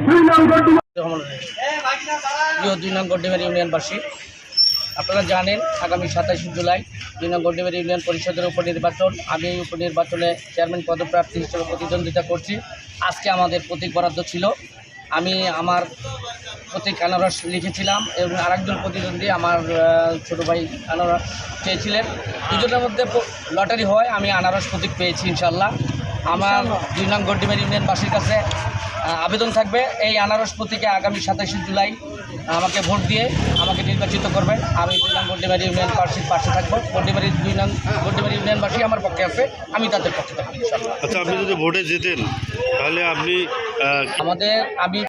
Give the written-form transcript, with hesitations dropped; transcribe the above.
2 নং গড্ডিমারি ইউনিয়নবাসী, আপনারা জানেন আগামী 27 জুলাই 2 নং গড্ডিমারি ইউনিয়ন পরিষদের উপনির্বাচন। আমি এই উপনির্বাচনে চেয়ারম্যান পদপ্রার্থী হিসেবে প্রতিদ্বন্দ্বিতা করছি। আজকে আমাদের প্রতীক বরাদ্দ ছিল। আমি আমার প্রতীক আনারস লিখেছিলাম এবং আরেকজন প্রতিদ্বন্দ্বী আমার ছোটো ভাই আনারস চেয়েছিলেন। দুজনের মধ্যে লটারি হয়, আমি আনারস প্রতীক পেয়েছি ইনশাল্লাহ। আমার 2 নং গড্ডিমারি ইউনিয়নবাসীর কাছে আবেদন থাকবে, এই আনারস প্রতীকে আগামী 27 জুলাই আমাকে ভোট দিয়ে আমাকে নির্বাচিত করবেন। আমি 2 নং গড্ডিমারি ইউনিয়ন পাশে থাকবো। গড্ডিমারি 2 নং গড্ডিমারি ইউনিয়নবাসী আমার পক্ষে আছে, আমি তাদের পক্ষে থাকবো ইনশাল্লাহ। আচ্ছা, আপনি যদি ভোটে জেতেন তাহলে আপনি আমি